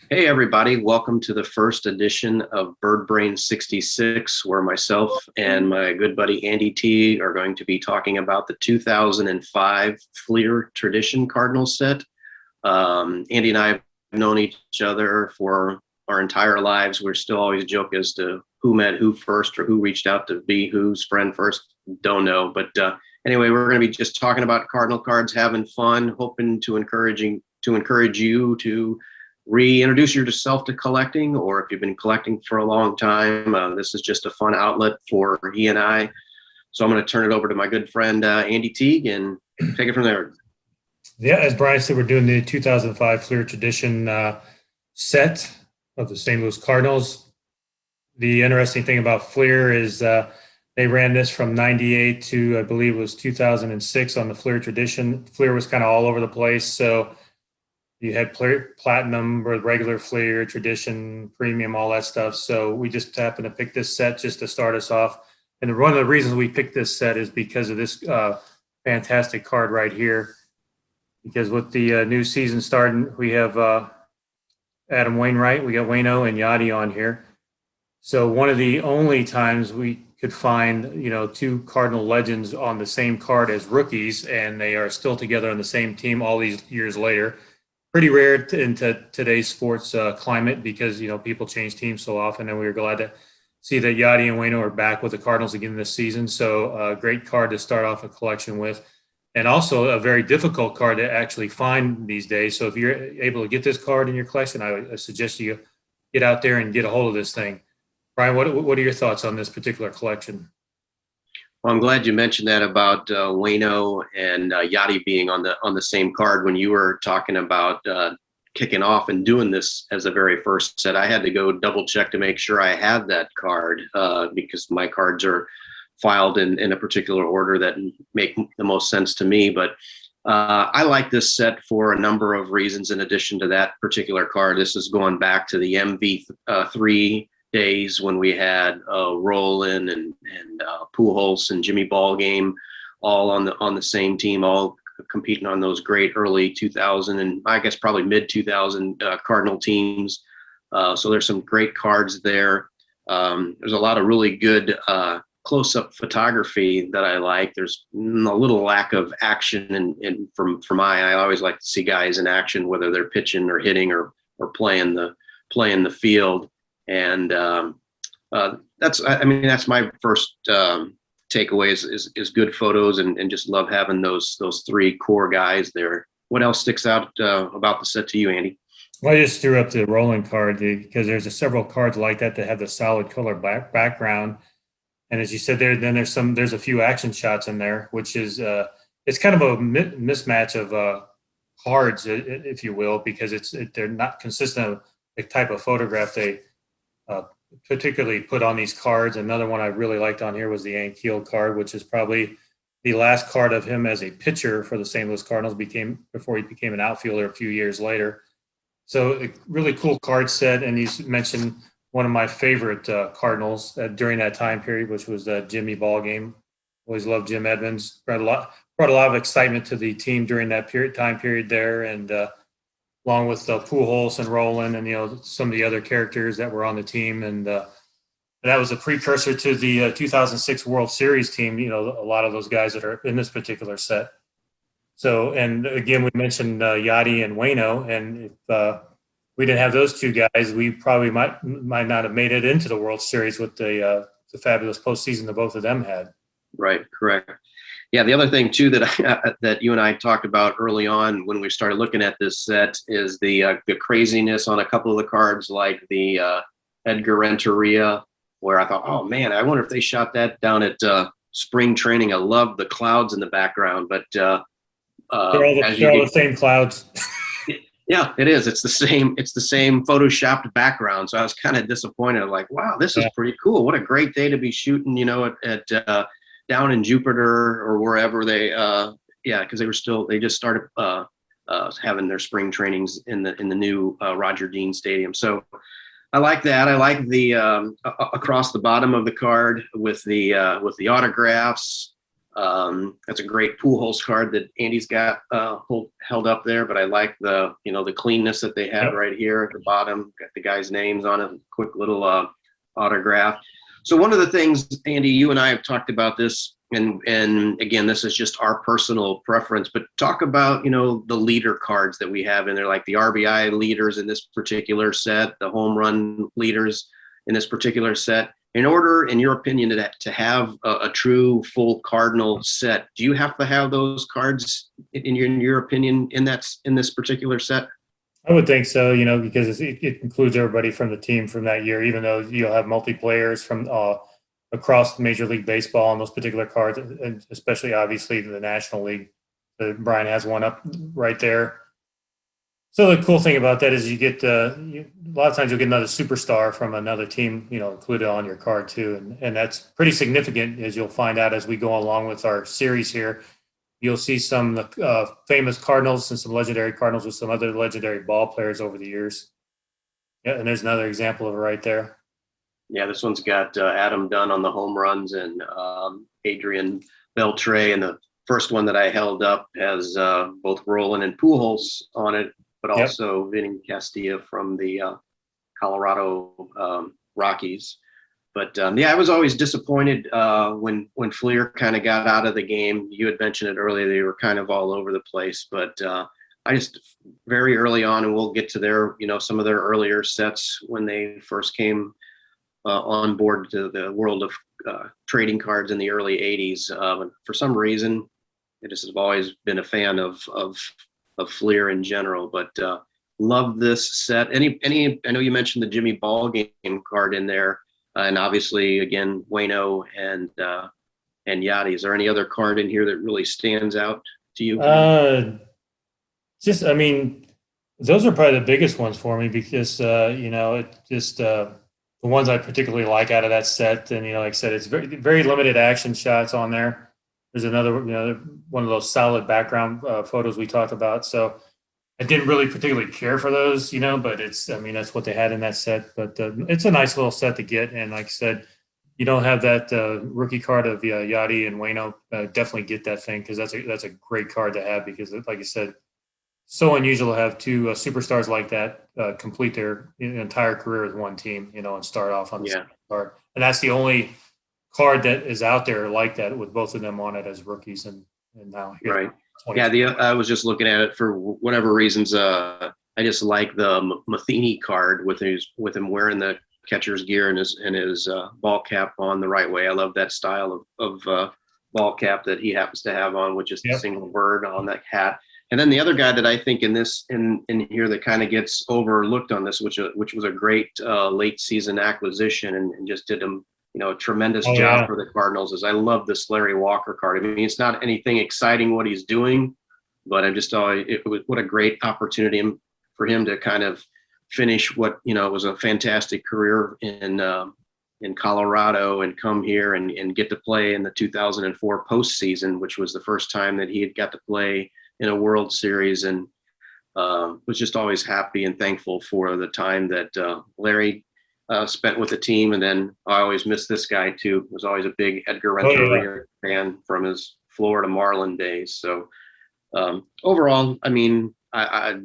Hey everybody, welcome to the first edition of Bird Brain 66, where myself and my good buddy Andy T are going to be talking about the 2005 Fleer Tradition Cardinal set. Andy and I have known each other for our entire lives. We're still always joke as to who met who first or who reached out to be whose friend first. Don't know, but anyway, we're going to be just talking about Cardinal cards, having fun, hoping to encourage you to reintroduce yourself to collecting, or if you've been collecting for a long time, this is just a fun outlet for he and I. So I'm going to turn it over to my good friend Andy Teague and take it from there. Yeah, as Brian said, we're doing the 2005 Fleer Tradition set of the St. Louis Cardinals. The interesting thing about Fleer is they ran this from 98 to, I believe it was 2006 on the Fleer Tradition. Fleer was kind of all over the place. So you had Platinum, regular Fleer, Tradition, Premium, all that stuff. So we just happened to pick this set just to start us off. And one of the reasons we picked this set is because of this fantastic card right here. Because with the new season starting, we have Adam Wainwright, we got Wayno and Yachty on here. So one of the only times we could find, two Cardinal legends on the same card as rookies, and they are still together on the same team all these years later. Pretty rare in today's sports climate because, people change teams so often, and we were glad to see that Yachty and Wayno are back with the Cardinals again this season. So a great card to start off a collection with. And also a very difficult card to actually find these days. So if you're able to get this card in your collection, I suggest you get out there and get a hold of this thing. Brian, what are your thoughts on this particular collection? Well, I'm glad you mentioned that about Wayno and Yachty being on the same card. When you were talking about kicking off and doing this as the very first set, I had to go double check to make sure I had that card because my cards are filed in a particular order that make the most sense to me. But I like this set for a number of reasons. In addition to that particular card, this is going back to the MV3 days when we had Roland and Pujols and Jimmy Ballgame all on the same team, all competing on those great early 2000 and I guess probably mid 2000 Cardinal teams. So there's some great cards there. There's a lot of really good close-up photography that I like. There's a little lack of action, and from I always like to see guys in action, whether they're pitching or hitting or playing the field. And that's my first takeaways is good photos and just love having those three core guys there. What else sticks out about the set to you, Andy? Well, I just threw up the Roland card because there's several cards like that have the solid color background. And as you said there's a few action shots in there, which is it's kind of a mismatch of cards, if you will, because they're not consistent of the type of photograph they particularly put on these cards. Another one I really liked on here was the Ankiel card, which is probably the last card of him as a pitcher for the St. Louis Cardinals before he became an outfielder a few years later. So a really cool card set, and he's mentioned one of my favorite Cardinals during that time period, which was Jimmy Ballgame. Always loved Jim Edmonds. Brought a lot of excitement to the team during that time period there, and along with Pujols and Roland and some of the other characters that were on the team, and that was a precursor to the 2006 World Series team. A lot of those guys that are in this particular set. So, and again, we mentioned Yachty and Wayno, and if we didn't have those two guys, we probably might not have made it into the World Series with the fabulous postseason that both of them had. Right, correct. Yeah, the other thing too that you and I talked about early on when we started looking at this set is the craziness on a couple of the cards, like the Edgar Renteria, where I thought, oh man, I wonder if they shot that down at spring training. I love the clouds in the background, but they're all the same clouds. Yeah, it is. It's the same photoshopped background. So I was kind of disappointed. Like, wow, this is pretty cool. What a great day to be shooting, at down in Jupiter or wherever because they just started having their spring trainings in the new Roger Dean Stadium. So I like that. I like the across the bottom of the card with the autographs. That's a great Pujols card that Andy's got held up there, but I like the cleanness that they have Yep. right here at the bottom. Got the guys' names on it, quick little autograph. So one of the things, Andy, you and I have talked about this, and again, this is just our personal preference, but talk about, the leader cards that we have in there, like the RBI leaders in this particular set, the home run leaders in this particular set. In order, in your opinion, to have a true full Cardinal set, do you have to have those cards in your opinion in this particular set? I would think so, because it includes everybody from the team from that year, even though you'll have multi-players from across Major League Baseball on those particular cards, and especially obviously the National League. Brian has one up right there. So the cool thing about that is you get a lot of times you'll get another superstar from another team, included on your card too, and that's pretty significant, as you'll find out as we go along with our series here. You'll see some famous Cardinals and some legendary Cardinals with some other legendary ball players over the years. Yeah, and there's another example of it right there. Yeah, this one's got Adam Dunn on the home runs and Adrian Beltre, and the first one that I held up has both Roland and Pujols on it, but also Vinny Castilla from the Colorado Rockies. But I was always disappointed when Fleer kind of got out of the game. You had mentioned it earlier; they were kind of all over the place. But I just very early on, and we'll get to their, some of their earlier sets when they first came on board to the world of trading cards in the early '80s. For some reason, I just have always been a fan of Fleer in general. But love this set. Any? I know you mentioned the Jimmy Ball game card in there. And obviously, again, Waino and Yachty. Is there any other card in here that really stands out to you? Those are probably the biggest ones for me because, the ones I particularly like out of that set. And, like I said, it's very, very limited action shots on there. There's another, one of those solid background photos we talked about. So I didn't really particularly care for those, but that's what they had in that set. But it's a nice little set to get. And like I said, you don't have that rookie card of Yachty and Waino. Definitely get that thing because that's a great card to have because, like I said, so unusual to have two superstars like that complete their entire career with one team, and start off on the same card. And that's the only card that is out there like that with both of them on it as rookies. And now here. Right. Yeah, I was just looking at it for whatever reasons. I just like the Matheny card with him wearing the catcher's gear and his ball cap on the right way. I love that style of ball cap that he happens to have on, which is the single bird on that hat. And then the other guy that I think in here that kind of gets overlooked on this, which was a great late season acquisition and just did him a tremendous job for the Cardinals, is I love this Larry Walker card. I mean, it's not anything exciting what he's doing, but I'm just what a great opportunity for him to kind of finish what was a fantastic career in Colorado and come here and get to play in the 2004 postseason, which was the first time that he had got to play in a World Series, and was just always happy and thankful for the time that Larry spent with the team. And then I always miss this guy too. Was always a big Edgar Renteria fan from his Florida Marlin days. So overall, I mean, I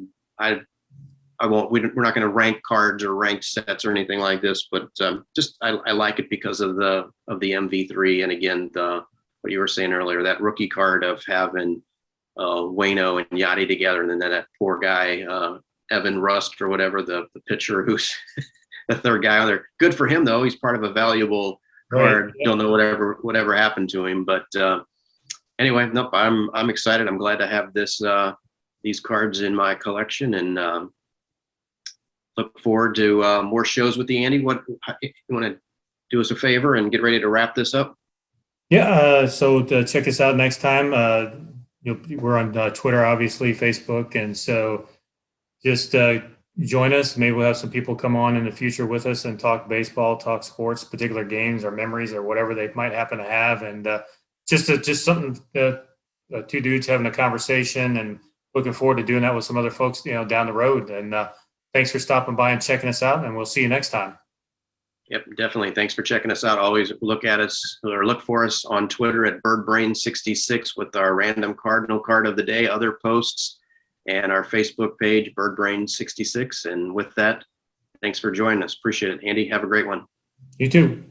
won't. We're not going to rank cards or rank sets or anything like this, but just I like it because of the MV3, and again what you were saying earlier, that rookie card of having Waino and Yachty together, and then that poor guy Evan Rust or whatever, the pitcher who's the third guy on there. Good for him though. He's part of a valuable card. Don't know whatever happened to him, but anyway, nope. I'm excited. I'm glad to have these cards in my collection, and look forward to more shows with the Andy. What you want to do us a favor and get ready to wrap this up? Yeah. So check us out next time. We're on Twitter, obviously, Facebook, and so just join us. Maybe we'll have some people come on in the future with us and talk baseball, talk sports, particular games or memories or whatever they might happen to have, and just something. Two dudes having a conversation, and looking forward to doing that with some other folks, down the road. And thanks for stopping by and checking us out, and we'll see you next time. Yep, definitely. Thanks for checking us out. Always look for us on Twitter at BirdBrain66 with our random Cardinal card of the day, other posts, and our Facebook page, BirdBrain66. And with that, thanks for joining us. Appreciate it. Andy, have a great one. You too.